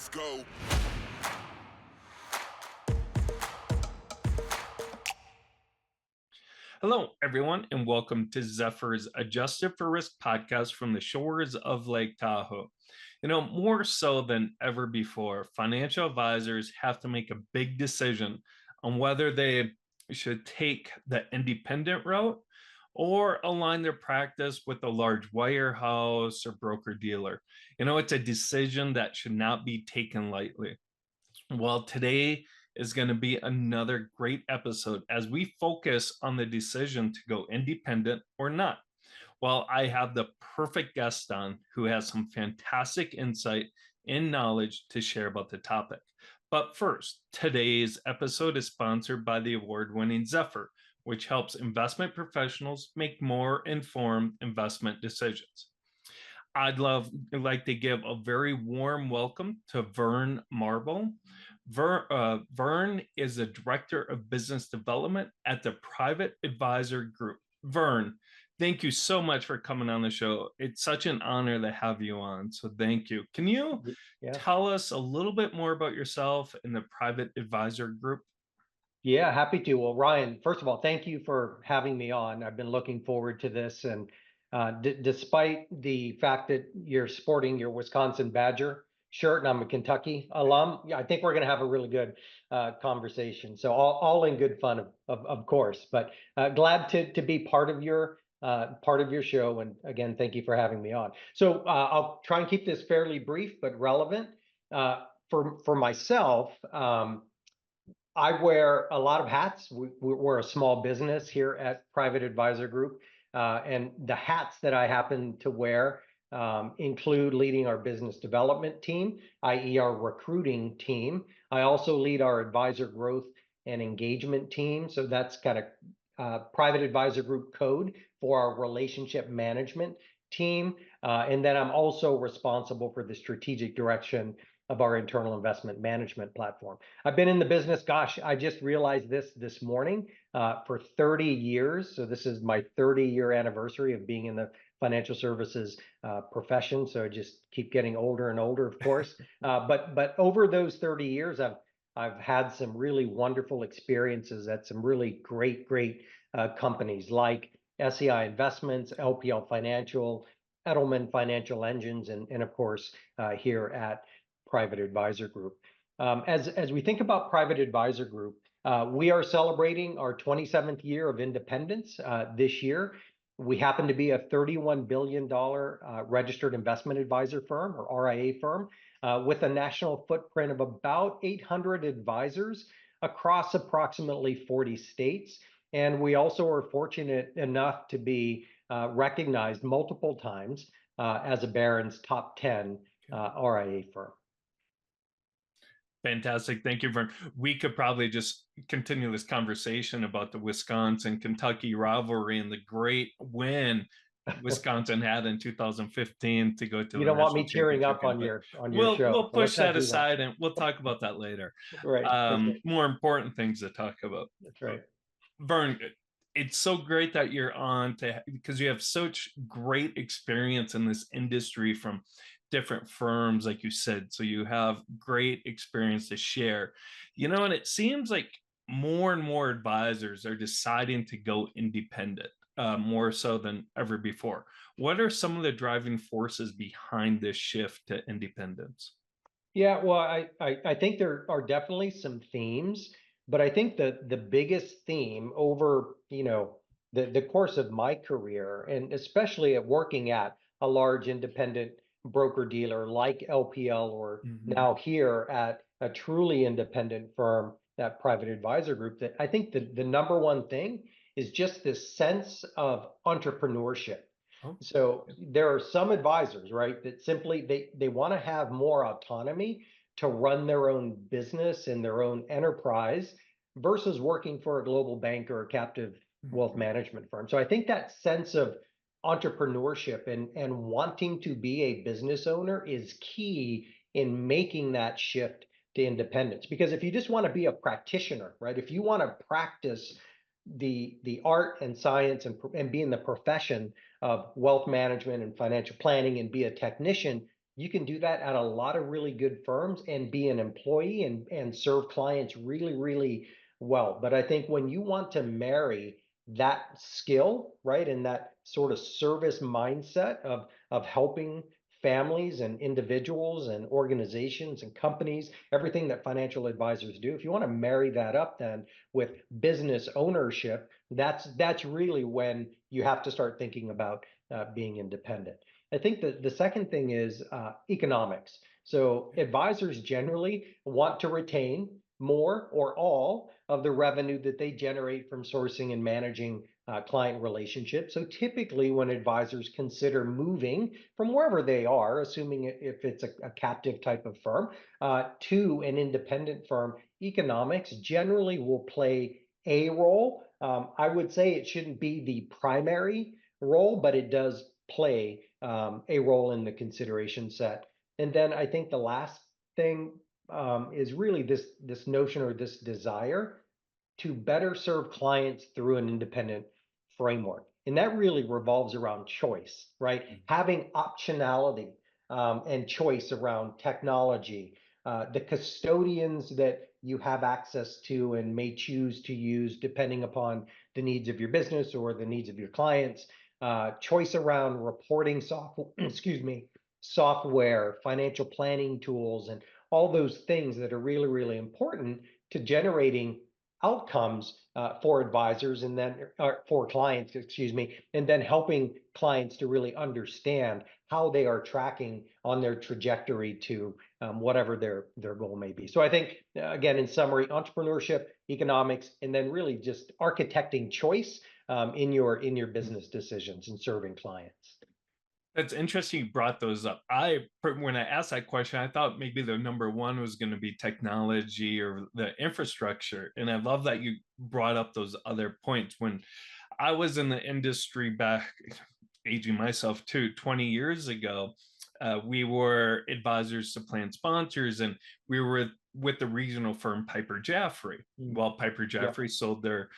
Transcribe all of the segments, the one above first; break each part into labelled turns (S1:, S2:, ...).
S1: Let's go.
S2: Hello, everyone, and welcome to Zephyr's Adjusted for Risk podcast from the shores of Lake Tahoe. More so than ever before, financial advisors have to make a big decision on whether they should take the independent route or align their practice with a large wirehouse or broker dealer. It's a decision that should not be taken lightly. Well, today is going to be another great episode as we focus on the decision to go independent or not. Well, I have the perfect guest on who has some fantastic insight and knowledge to share about the topic. But first, today's episode is sponsored by the award winning Zephyr, which helps investment professionals make more informed investment decisions. I'd like to give a very warm welcome to Verne Marble. Verne is the Director of Business Development at the Private Advisor Group. Verne, thank you so much for coming on the show. It's such an honor to have you on. So thank you. Can you
S3: Yeah.
S2: tell us a little bit more about yourself and the Private Advisor Group?
S3: Yeah, happy to. Well, Ryan, first of all, thank you for having me on. I've been looking forward to this. And despite the fact that you're sporting your Wisconsin Badger shirt and I'm a Kentucky alum, yeah, I think we're going to have a really good conversation. So all in good fun, of course. But glad to be part of your show. And again, thank you for having me on. So I'll try and keep this fairly brief but relevant. For myself, I wear a lot of hats. We're a small business here at Private Advisor Group. And the hats that I happen to wear include leading our business development team, i.e. our recruiting team. I also lead our advisor growth and engagement team. So that's kind of Private Advisor Group code for our relationship management team. And then I'm also responsible for the strategic direction of our internal investment management platform. I've been in the business, gosh, I just realized this morning, for 30 years. So this is my 30-year anniversary of being in the financial services profession. So I just keep getting older and older, of course. But over those 30 years, I've had some really wonderful experiences at some really great companies like SEI Investments, LPL Financial, Edelman Financial Engines, and of course here at Private Advisor Group. As we think about Private Advisor Group, we are celebrating our 27th year of independence this year. We happen to be a $31 billion registered investment advisor firm, or RIA firm, with a national footprint of about 800 advisors across approximately 40 states. And we also are fortunate enough to be recognized multiple times as a Barron's top 10 RIA firm.
S2: Fantastic. Thank you, Vern. We could probably just continue this conversation about the Wisconsin-Kentucky rivalry and the great win Wisconsin had in 2015 to go to
S3: You
S2: the
S3: don't want
S2: national
S3: me tearing
S2: championship
S3: up
S2: game.
S3: on
S2: But
S3: your
S2: we'll
S3: show.
S2: we'll
S3: So let's
S2: push
S3: not
S2: that
S3: do that.
S2: aside and we'll talk about that later.
S3: Right.
S2: More important things to talk about.
S3: That's right.
S2: Vern, it's so great that you're on because you have such great experience in this industry from different firms, like you said. So you have great experience to share. And it seems like more and more advisors are deciding to go independent, more so than ever before. What are some of the driving forces behind this shift to independence?
S3: Yeah, well, I think there are definitely some themes, but I think the biggest theme over, the course of my career, and especially at working at a large independent broker dealer like LPL, or
S2: Mhm.
S3: now here at a truly independent firm, that Private Advisor Group, that I think the number one thing is just this sense of entrepreneurship.
S2: Oh,
S3: So there are some advisors, right, that simply they want to have more autonomy to run their own business and their own enterprise versus working for a global bank or a captive wealth
S2: mhm.
S3: management firm. So I think that sense of entrepreneurship and wanting to be a business owner is key in making that shift to independence. Because if you just want to be a practitioner, right, if you want to practice the art and science and be in the profession of wealth management and financial planning and be a technician, You can do that at a lot of really good firms and be an employee and serve clients really, really well. But I think when you want to marry that skill, right, and that sort of service mindset of helping families and individuals and organizations and companies, everything that financial advisors do, if you want to marry that up then with business ownership, that's really when you have to start thinking about being independent. I think that the second thing is economics. So advisors generally want to retain more or all of the revenue that they generate from sourcing and managing client relationships. So typically, when advisors consider moving from wherever they are, assuming if it's a captive type of firm, to an independent firm, economics generally will play a role. I would say it shouldn't be the primary role, but it does play a role in the consideration set. And then I think the last thing is really this notion or this desire to better serve clients through an independent framework. And that really revolves around choice, right? Having optionality and choice around technology, the custodians that you have access to and may choose to use depending upon the needs of your business or the needs of your clients, choice around reporting software, excuse me, software, financial planning tools, and all those things that are really, really important to generating outcomes for advisors and then for clients, excuse me, and then helping clients to really understand how they are tracking on their trajectory to whatever their goal may be. So I think again, in summary, entrepreneurship, economics, and then really just architecting choice in your business decisions and serving clients.
S2: That's interesting you brought those up. When I asked that question, I thought maybe the number one was going to be technology or the infrastructure. And I love that you brought up those other points. When I was in the industry back, aging myself too, 20 years ago, we were advisors to plan sponsors, and we were with the regional firm Piper Jaffray.
S3: Mm.
S2: Well, Piper
S3: Yep.
S2: Jaffray sold their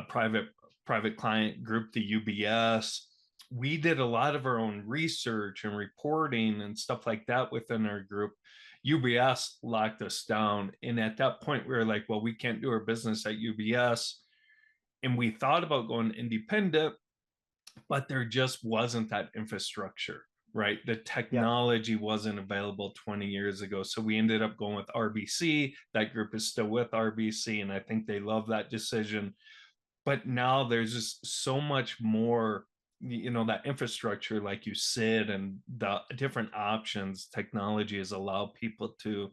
S2: private client group to UBS. We did a lot of our own research and reporting and stuff like that within our group. UBS locked us down. And at that point, we were like, well, we can't do our business at UBS. And we thought about going independent, but there just wasn't that infrastructure, right? The
S3: Yep.
S2: technology wasn't available 20 years ago. So we ended up going with RBC. That group is still with RBC, and I think they love that decision. But now there's just so much more, that infrastructure, like you said, and the different options technology has allowed people to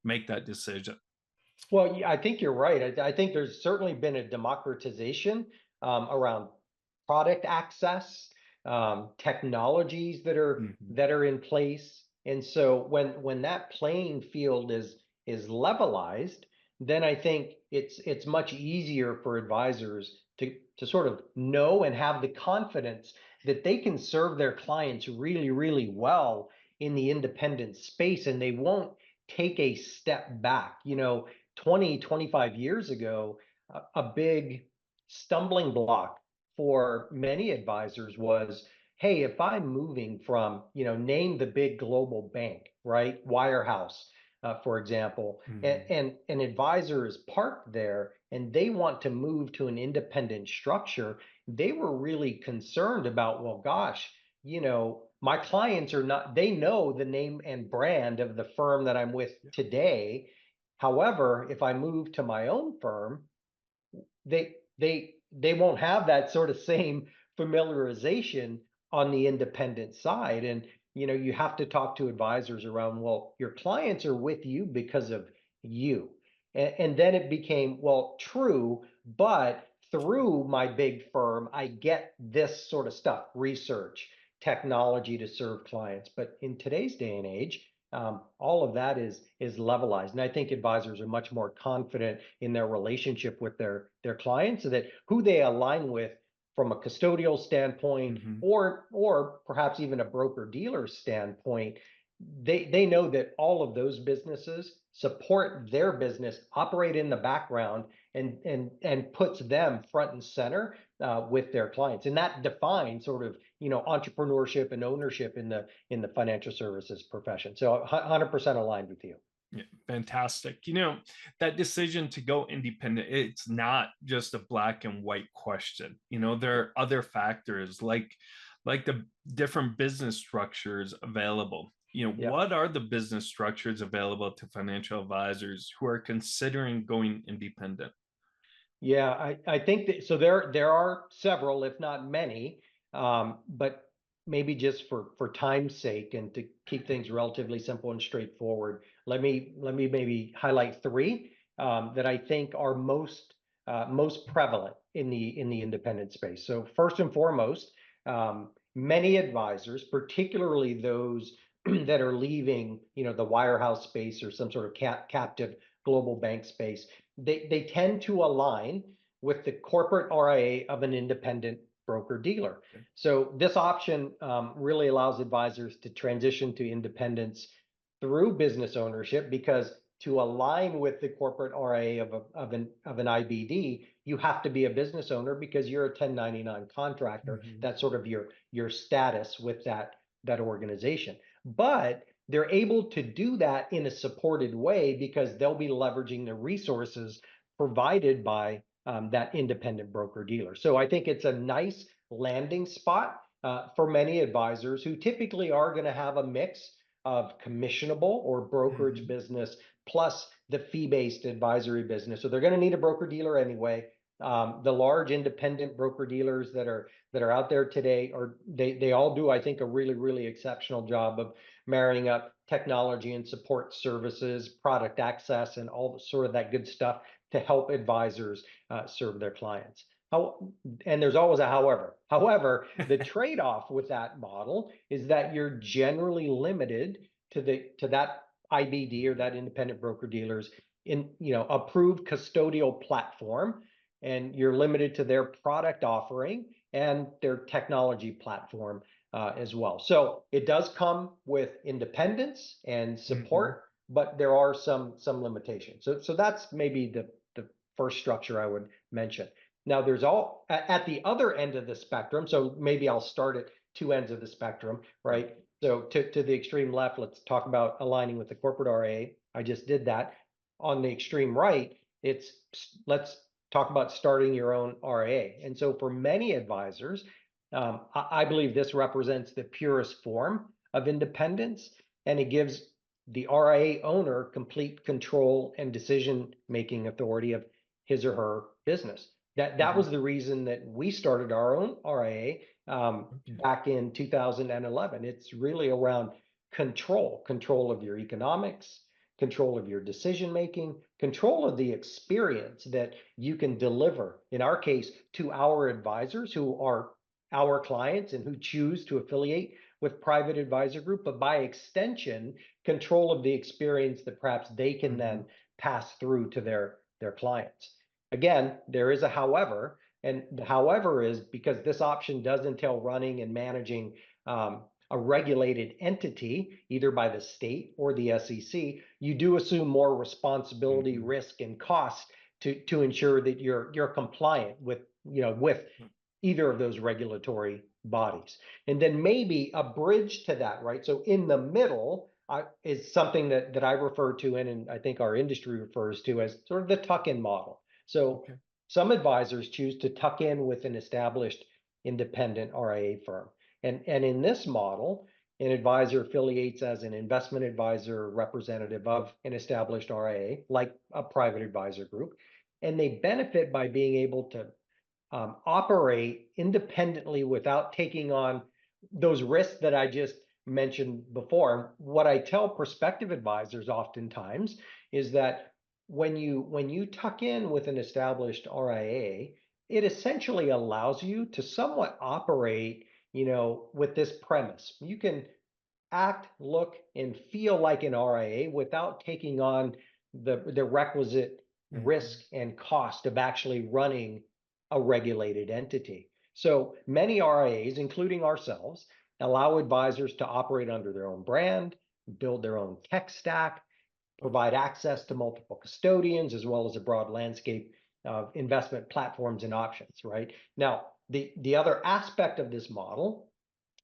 S2: make that decision.
S3: Well, yeah, I think you're right. I think there's certainly been a democratization around product access, technologies
S2: Mhm.
S3: that are in place, and so when that playing field is levelized, then I think it's much easier for advisors to sort of know and have the confidence that they can serve their clients really, really well in the independent space, and they won't take a step back. 20, 25 years ago, a big stumbling block for many advisors was, hey, if I'm moving from, name the big global bank, right? Wirehouse, for example, and,
S2: Mhm.
S3: and an advisor is parked there and they want to move to an independent structure, they were really concerned about, well, gosh, my clients are not, they know the name and brand of the firm that I'm with today. However, if I move to my own firm, they won't have that sort of same familiarization on the independent side. And you have to talk to advisors around, well, your clients are with you because of you. And then it became, well, true, but through my big firm, I get this sort of stuff, research, technology to serve clients. But in today's day and age, all of that is levelized, and I think advisors are much more confident in their relationship with their clients, so that who they align with from a custodial standpoint,
S2: Mhm.
S3: or perhaps even a broker dealer standpoint, they know that all of those businesses support their business, operate in the background, and puts them front and center with their clients. And that defines sort of, entrepreneurship and ownership in the financial services profession. So 100% aligned with you.
S2: Yeah, fantastic. That decision to go independent, it's not just a black and white question. There are other factors like the different business structures available.
S3: Yeah.
S2: What are the business structures available to financial advisors who are considering going independent?
S3: Yeah, I think that so there are several, if not many, but maybe just for time's sake and to keep things relatively simple and straightforward, let me maybe highlight three that I think are most prevalent in the independent space. So first and foremost, many advisors, particularly those that are leaving, the wirehouse space or some sort of captive global bank space, they tend to align with the corporate RIA of an independent broker dealer.
S2: Okay.
S3: So this option really allows advisors to transition to independence through business ownership, because to align with the corporate RIA of an IBD, you have to be a business owner because you're a 1099 contractor.
S2: Mhm.
S3: That's sort of your status with that organization. But they're able to do that in a supported way because they'll be leveraging the resources provided by that independent broker dealer. So I think it's a nice landing spot for many advisors who typically are going to have a mix of commissionable or brokerage
S2: Mhm.
S3: business plus the fee-based advisory business. So they're going to need a broker dealer anyway. The large independent broker dealers that are out there today, or they all do, I think, a really exceptional job of marrying up technology and support services, product access, and all sort of that good stuff to help advisors serve their clients. And there's always a however. However, the trade-off with that model is that you're generally limited to that IBD or that independent broker dealers in approved custodial platform, and you're limited to their product offering and their technology platform as well. So it does come with independence and
S2: Mhm.
S3: support, but there are some limitations. So that's maybe the first structure I would mention. Now there's all at the other end of the spectrum. So maybe I'll start at two ends of the spectrum,
S2: Yeah.
S3: right? So to the extreme left, let's talk about aligning with the corporate RA. I just did that. On the extreme right, it's let's talk about starting your own RA. And so for many advisors, I believe this represents the purest form of independence, and it gives the RIA owner complete control and decision-making authority of his or her business. That
S2: Mhm.
S3: was the reason that we started our own RIA
S2: Okay.
S3: back in 2011. It's really around control of your economics, control of your decision making, control of the experience that you can deliver, in our case, to our advisors who are our clients and who choose to affiliate with Private Advisor Group, but by extension, control of the experience that perhaps they can then
S2: Mhm.
S3: pass through to their clients. Again, there is a however, and the however is because this option does entail running and managing a regulated entity, either by the state or the SEC. You do assume more responsibility,
S2: Mhm.
S3: risk, and cost to ensure that you're compliant with either of those regulatory bodies. And then maybe a bridge to that, right? So in the middle is something that I refer to and I think our industry refers to as sort of the tuck-in model. So
S2: Okay.
S3: some advisors choose to tuck in with an established independent RIA firm. And in this model, an advisor affiliates as an investment advisor representative of an established RIA, like a private advisor group, and they benefit by being able to operate independently without taking on those risks that I just mentioned before. What I tell prospective advisors oftentimes is that when you tuck in with an established RIA, it essentially allows you to somewhat operate, with this premise. You can act, look, and feel like an RIA without taking on the requisite risk
S2: Mhm.
S3: and cost of actually running a regulated entity. So many RIAs, including ourselves, allow advisors to operate under their own brand, build their own tech stack,
S2: Okay.
S3: provide access to multiple custodians, as well as a broad landscape of investment platforms and options, right? Now, the other aspect of this model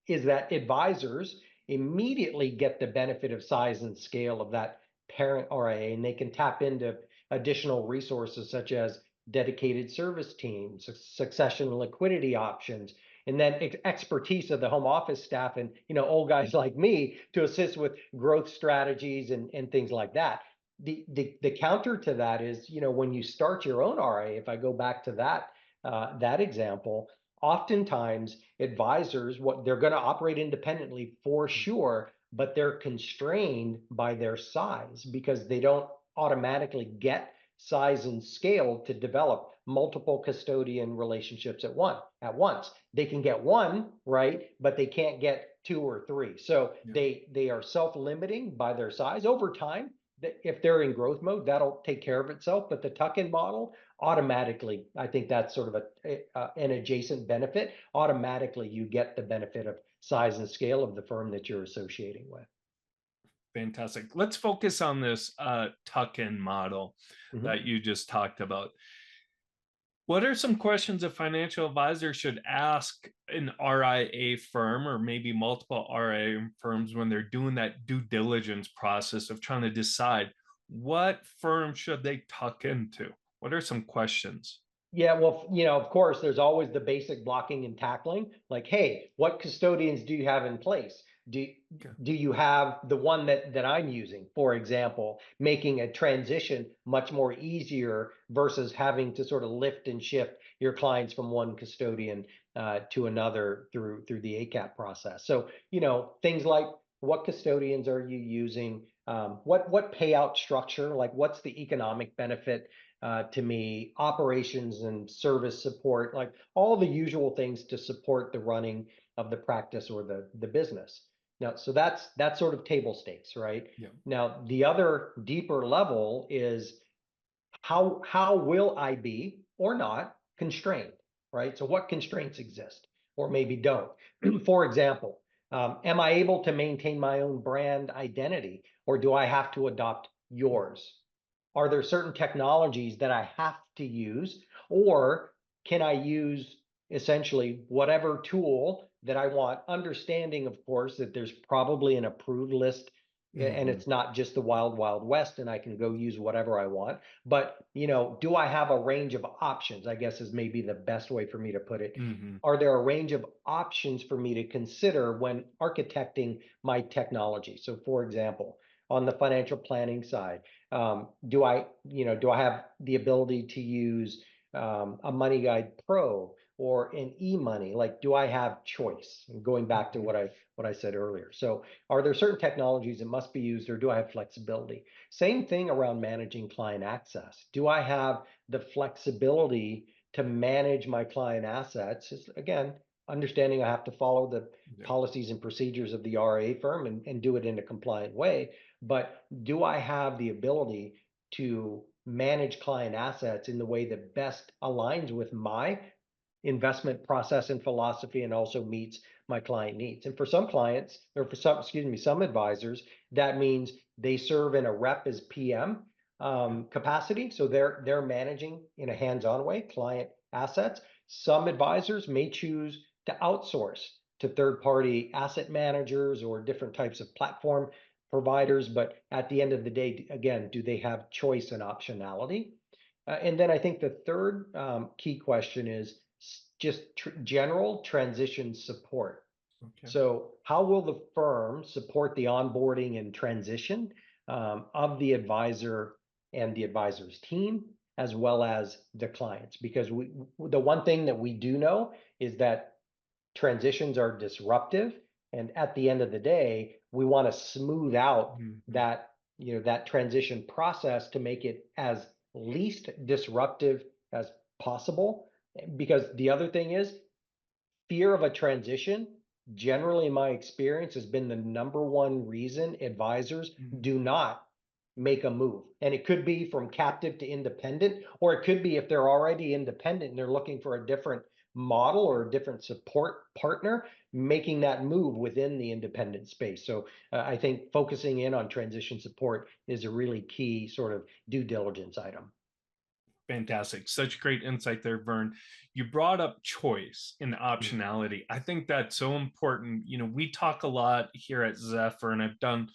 S3: is that advisors immediately get the benefit of size and scale of that parent RIA, and they can tap into additional resources such as dedicated service teams, succession and liquidity options, and then expertise of the home office staff and old guys like me to assist with growth strategies and things like that. The counter to that is, when you start your own RIA, if I go back to that example, oftentimes advisors, what they're going to operate independently for sure, but they're constrained by their size because they don't automatically get size and scale to develop multiple custodian relationships at once. They can get one, right, but they can't get two or three. So
S2: Yeah.
S3: they are self-limiting by their size. Over time, if they're in growth mode, that'll take care of itself. But the tuck-in model, automatically, I think that's sort of an adjacent benefit. Automatically, you get the benefit of size and scale of the firm that you're associating with.
S2: Fantastic. Let's focus on this tuck-in model
S3: Mhm.
S2: that you just talked about. What are some questions a financial advisor should ask an RIA firm or maybe multiple RIA firms when they're doing that due diligence process of trying to decide what firm should they tuck into? What are some questions?
S3: Yeah, well, of course, there's always the basic blocking and tackling. Like, hey, what custodians do you have in place? Do
S2: Okay.
S3: do you have the one that I'm using, for example, making a transition much more easier versus having to sort of lift and shift your clients from one custodian to another through the ACAP process. So, things like what custodians are you using? What payout structure? Like, what's the economic benefit to me, operations and service support, like all the usual things to support the running of the practice or the business. Now, so that's sort of table stakes, right?
S2: Yeah.
S3: Now, the other deeper level is how will I be or not constrained, right? So what constraints exist or maybe don't? For example, am I able to maintain my own brand identity or do I have to adopt yours? Are there certain technologies that I have to use, or can I use essentially whatever tool that I want? Understanding, of course, that there's probably an approved list and
S2: Hmm.
S3: it's not just the wild, wild west, and I can go use whatever I want. But, do I have a range of options? I guess is maybe the best way for me to put it.
S2: Hmm.
S3: Are there a range of options for me to consider when architecting my technology? So, for example, on the financial planning side, do I have the ability to use a Money Guide Pro or an e-money? Like, do I have choice? And going back to
S2: Hmm.
S3: what I said earlier. So, are there certain technologies that must be used, or do I have flexibility? Same thing around managing client access. Do I have the flexibility to manage my client assets? Again, understanding I have to follow the
S2: Yeah.
S3: policies and procedures of the RA firm and do it in a compliant way. But do I have the ability to manage client assets in the way that best aligns with my investment process and philosophy and also meets my client needs? And for some clients, or for some, excuse me, some advisors, that means they serve in a rep as PM
S2: Yeah.
S3: capacity. So they're managing in a hands-on way client assets. Some advisors may choose to outsource to third-party asset managers or different types of platform providers. But at the end of the day, again, do they have choice and optionality? And then I think the third key question is just general transition support.
S2: Okay.
S3: So, how will the firm support the onboarding and transition of the advisor and the advisor's team, as well as the clients? Because the one thing that we do know is that transitions are disruptive, and at the end of the day, we want to smooth out
S2: Hmm.
S3: that transition process to make it as least disruptive as possible. Because the other thing is, fear of a transition, generally in my experience, has been the number one reason advisors
S2: Hmm.
S3: do not make a move. And it could be from captive to independent, or it could be if they're already independent and they're looking for a different model or a different support partner, making that move within the independent space. So I think focusing in on transition support is a really key sort of due diligence item.
S2: Fantastic. Such great insight there, Vern. You brought up choice and
S3: Mm.
S2: optionality. I think that's so important. We talk a lot here at Zephyr, and I've done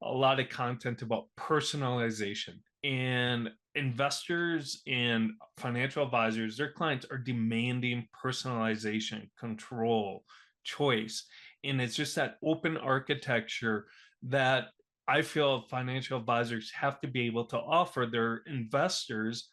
S2: a lot of content about personalization. And investors and financial advisors, their clients are demanding personalization, control, choice. And it's just that open architecture that I feel financial advisors have to be able to offer their investors,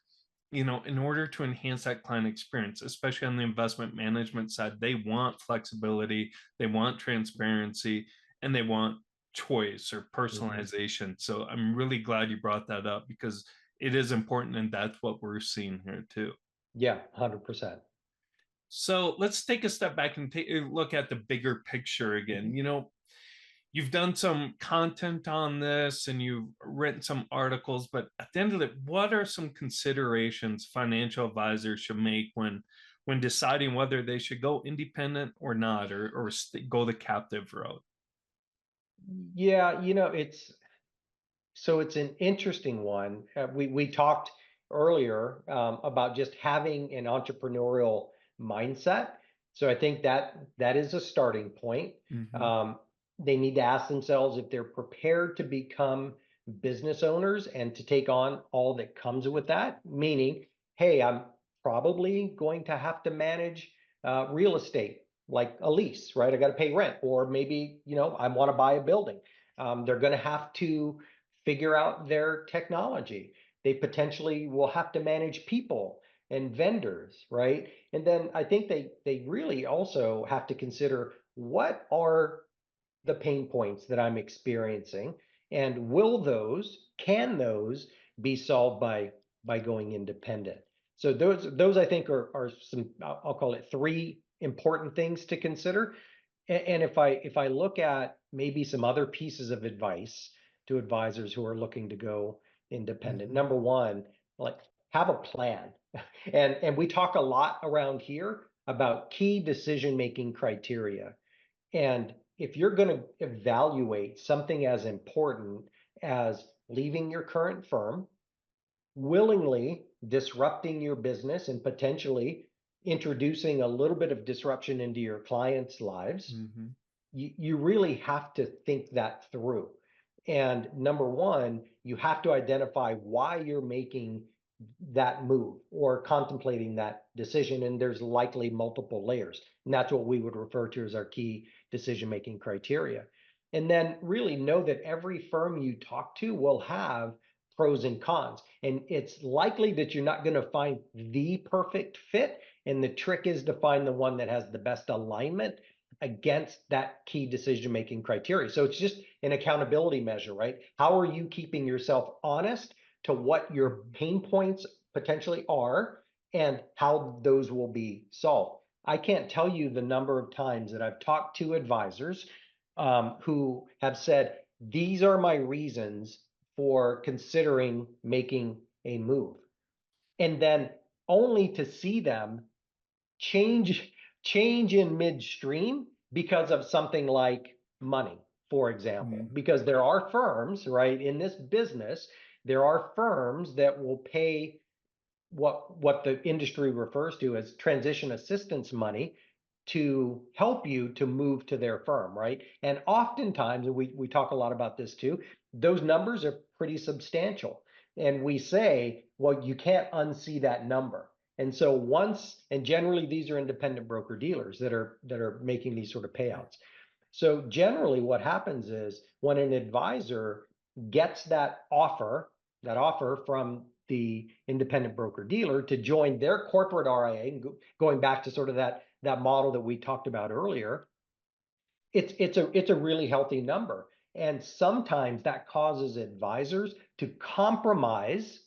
S2: in order to enhance that client experience, especially on the investment management side. They want flexibility, they want transparency, and they want choice or
S3: Mhm.
S2: personalization. So I'm really glad you brought that up because it is important, and that's what we're seeing here too.
S3: Yeah, 100%.
S2: So let's take a step back and take a look at the bigger picture
S3: Mhm.
S2: again. You've done some content on this and you've written some articles, but at the end of it, what are some considerations financial advisors should make when deciding whether they should go independent or not, or go the captive route?
S3: Yeah, it's an interesting one. We talked earlier about just having an entrepreneurial mindset. So I think that is a starting point.
S2: Hmm.
S3: Um, they need to ask themselves if they're prepared to become business owners and to take on all that comes with that. Meaning, hey, I'm probably going to have to manage real estate like a lease, right? I got to pay rent, or maybe I want to buy a building. They're going to have to figure out their technology. They potentially will have to manage people and vendors, right? And then I think they really also have to consider what are the pain points that I'm experiencing, and can those be solved by going independent? So those I think are some, I'll call it three important things to consider. And if I look at maybe some other pieces of advice to advisors who are looking to go independent,
S2: Hmm.
S3: number one, like, have a plan. And we talk a lot around here about key decision making criteria. And if you're going to evaluate something as important as leaving your current firm, willingly disrupting your business and potentially introducing a little bit of disruption into your clients' lives,
S2: Hmm.
S3: you really have to think that through. And number one, you have to identify why you're making that move or contemplating that decision. And there's likely multiple layers. And that's what we would refer to as our key decision making criteria. And then really know that every firm you talk to will have pros and cons. And it's likely that you're not going to find the perfect fit. And the trick is to find the one that has the best alignment against that key decision making criteria. So it's just an accountability measure, right? How are you keeping yourself honest to what your
S2: Hmm.
S3: pain points potentially are and how those will be solved? I can't tell you the number of times that I've talked to advisors who have said, these are my reasons for considering making a move. And then only to see them change change in midstream because of something like money, for example.
S2: Hmm.
S3: Because there are firms, right, in this business, there are firms that will pay what the industry refers to as transition assistance money to help you to move to their firm, right? And oftentimes, and we talk a lot about this too, those numbers are pretty substantial. And we say, well, you can't unsee that number. And so and generally these are independent broker dealers that are making these sort of payouts. So generally what happens is when an advisor gets that offer from the independent broker dealer to join their corporate RIA, and going back to sort of that model that we talked about earlier, it's a really healthy number. And sometimes that causes advisors to compromise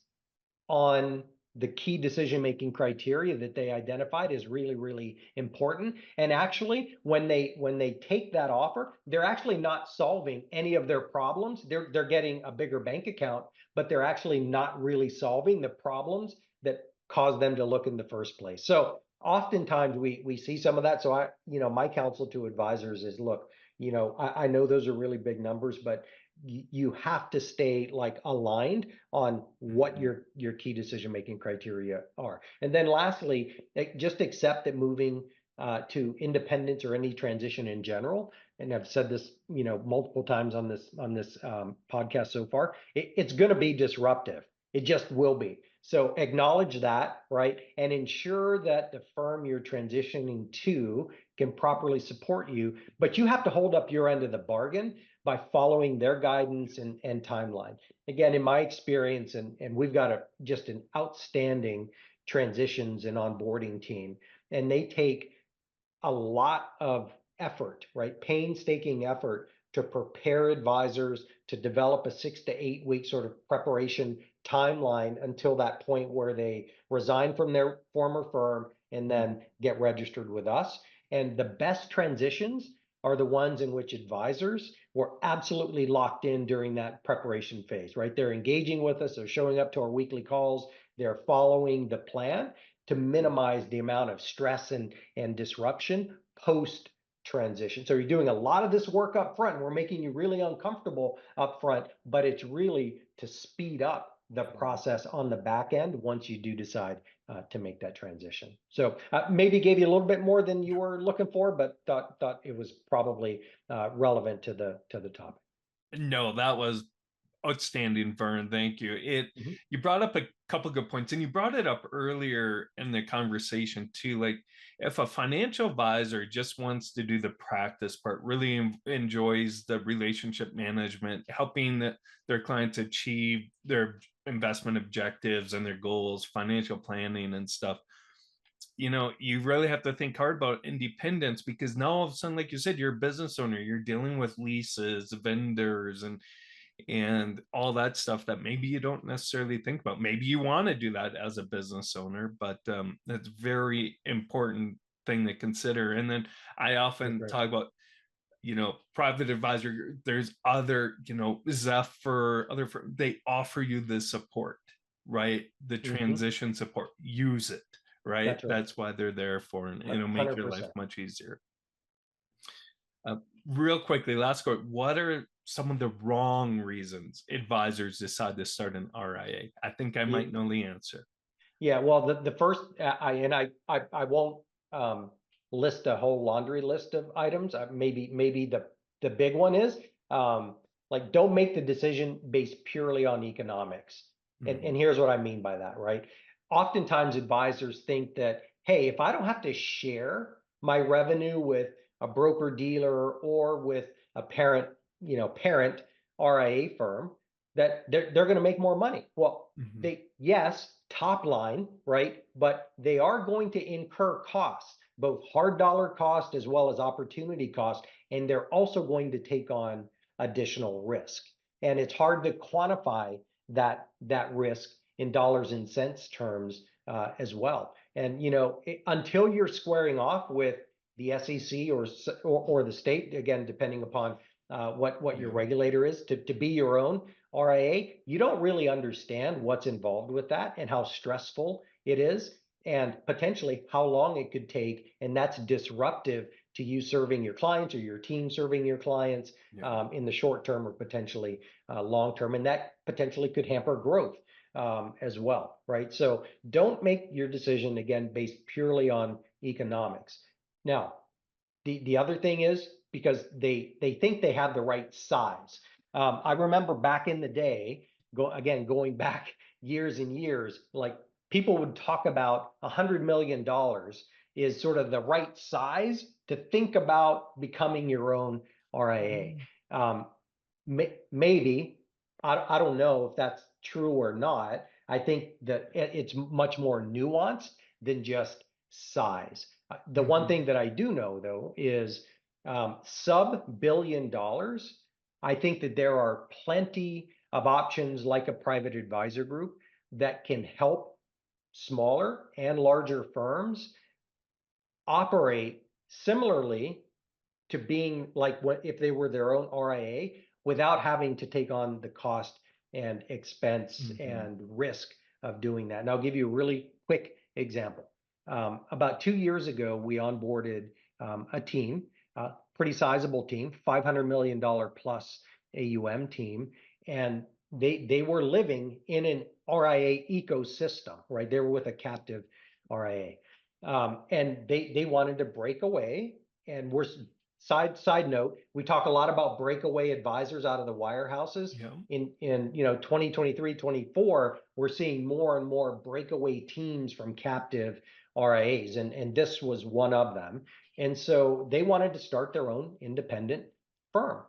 S3: on the key decision making criteria that they identified is really really important. And actually when they take that offer, they're actually not solving any of their problems. They're getting a bigger bank account, but they're actually not really solving the problems that caused them to look in the first place. So oftentimes we see some of that. So my counsel to advisors is, look, I know those are really big numbers, but you have to stay like aligned on what
S2: Mhm.
S3: your key decision making criteria are. And then lastly, just accept that moving to independence or any transition in general, and I've said this, multiple times on this podcast so far, it's going to be disruptive. It just will be. So acknowledge that, right? And ensure that the firm you're transitioning to can properly support you, but you have to hold up your end of the bargain by following their guidance and timeline. Again, in my experience, and we've got just an outstanding transitions and onboarding team, and they take a lot of effort, right? Painstaking effort to prepare advisors to develop a 6 to 8 week sort of preparation timeline until that point where they resign from their former firm and then get registered with us. And the best transitions are the ones in which advisors were absolutely locked in during that preparation phase, right? They're engaging with us, they're showing up to our weekly calls, they're following the plan to minimize the amount of stress and disruption post transition. So you're doing a lot of this work up front, and we're making you really uncomfortable up front, but it's really to speed up the process on the back end once you do decide to make that transition. So maybe gave you a little bit more than you were looking for, but thought it was probably relevant to the topic.
S2: No, that was outstanding, Vern. Thank you.
S3: Mhm.
S2: You brought up a couple good points, and you brought it up earlier in the conversation too. Like, if a financial advisor just wants to do the practice part, really enjoys the relationship management, helping their clients achieve their investment objectives and their goals, financial planning and stuff, you really have to think hard about independence, because now all of a sudden, like you said, you're a business owner, you're dealing with leases, vendors, and all that stuff that maybe you don't necessarily think about. Maybe you want to do that as a business owner, but that's very important thing to consider. And then I
S3: I
S2: often
S3: agree.
S2: talk about, private advisor. There's other, Zephyr, they offer you the support, right? The
S3: Mhm.
S2: transition support. Use it, right?
S3: That's right.
S2: That's why they're there for, and it'll make your life
S3: 100%.
S2: much easier. Uh, Real quickly, last quote. What are some of the wrong reasons advisors decide to start an RIA? I think I might know the answer.
S3: Yeah, well, the first, I won't um, list a whole laundry list of items. Maybe the big one is like, don't make the decision based purely on economics. And
S2: Mhm.
S3: here's what I mean by that, right? Oftentimes advisors think that, hey, if I don't have to share my revenue with a broker dealer or with a parent RIA firm, that they're going to make more money. Well,
S2: Mhm.
S3: they, yes, top line, right? But they are going to incur costs, both hard dollar cost as well as opportunity cost. And they're also going to take on additional risk. And it's hard to quantify that risk in dollars and cents terms as well. And until you're squaring off with the SEC or the state, again, depending upon what your
S2: Yeah.
S3: regulator is, to be your own RIA, you don't really understand what's involved with that and how stressful it is, and potentially how long it could take. And that's disruptive to you serving your clients or your team serving your clients
S2: Yeah.
S3: in the short term or potentially long term. And that potentially could hamper growth as well, right? So don't make your decision, again, based purely on economics. Now, the other thing is because they think they have the right size. I remember back in the day, going back years and years, like people would talk about $100 million is sort of the right size to think about becoming your own RIA.
S2: Mhm.
S3: Maybe I don't know if that's true or not. I think that it's much more nuanced than just size. The one
S2: Mhm.
S3: thing that I do know though is sub $1 billion. I think that there are plenty of options like a private advisor group that can help smaller and larger firms operate similarly to being like what if they were their own RIA without having to take on the cost and expense
S2: Mhm.
S3: and risk of doing that. And I'll give you a really quick example. About 2 years ago, we onboarded a team, pretty sizable team, $500 million plus AUM team, and they were living in an RIA ecosystem, right? They were with a captive RIA, and they wanted to break away. And we're side note, we talk a lot about breakaway advisors out of the wirehouses.
S2: Yeah.
S3: In 2023, 24, we're seeing more and more breakaway teams from captive RIAs, and this was one of them. And so they wanted to start their own independent firm.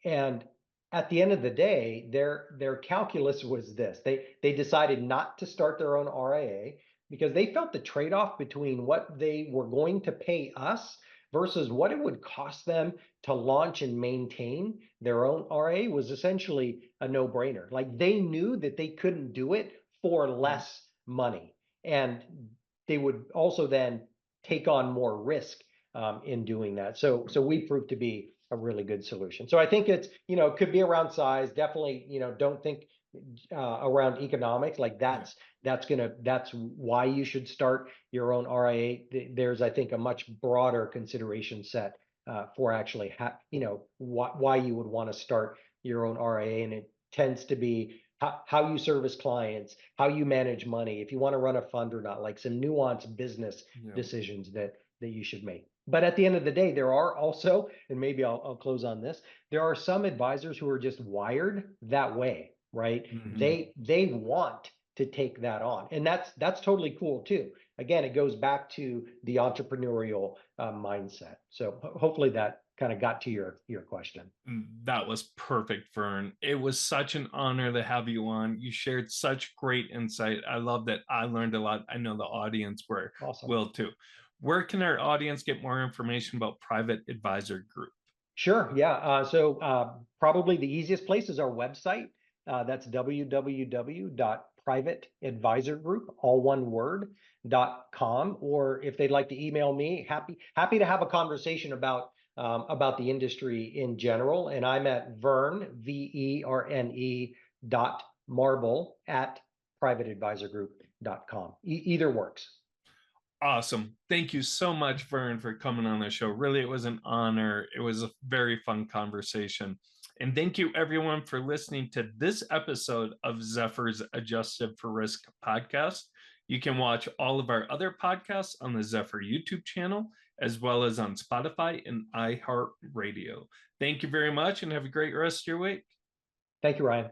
S3: And at the end of the day, their calculus was this. They decided not to start their own RIA because they felt the trade-off between what they were going to pay us versus what it would cost them to launch and maintain their own RIA was essentially a no-brainer. Like, they knew that they couldn't do it for
S2: Yeah.
S3: less money. And they would also then take on more risk in doing that. So we proved to be a really good solution. So I think it's, it could be around size. Definitely, don't think around economics. Like,
S2: Yeah.
S3: that's why you should start your own RIA. There's, I think, a much broader consideration set for actually why you would want to start your own RIA, and it tends to be how you service clients, how you manage money, if you want to run a fund or not, like some nuanced business
S2: Yeah.
S3: decisions that you should make. But at the end of the day, there are also, and maybe I'll close on this, there are some advisors who are just wired that way, right?
S2: Mhm.
S3: They want to take that on, and that's totally cool too. Again, it goes back to the entrepreneurial mindset. So hopefully that kind of got to your question.
S2: That was perfect, Vern. It was such an honor to have you on. You shared such great insight. I love that. I learned a lot. I know the audience
S3: Awesome.
S2: will too. Where can our audience get more information about Private Advisor Group?
S3: Sure. Yeah. So probably the easiest place is our website. That's www.privateadvisorgroup, all one word, .com. Or if they'd like to email me, happy to have a conversation about the industry in general. And I'm at Verne, VERNE .marble at privateadvisorgroup.com. Either works.
S2: Awesome. Thank you so much, Vern, for coming on the show. Really, it was an honor. It was a very fun conversation. And thank you, everyone, for listening to this episode of Zephyr's Adjusted for Risk podcast. You can watch all of our other podcasts on the Zephyr YouTube channel, as well as on Spotify and iHeartRadio. Thank you very much, and have a great rest of your week.
S3: Thank you, Ryan.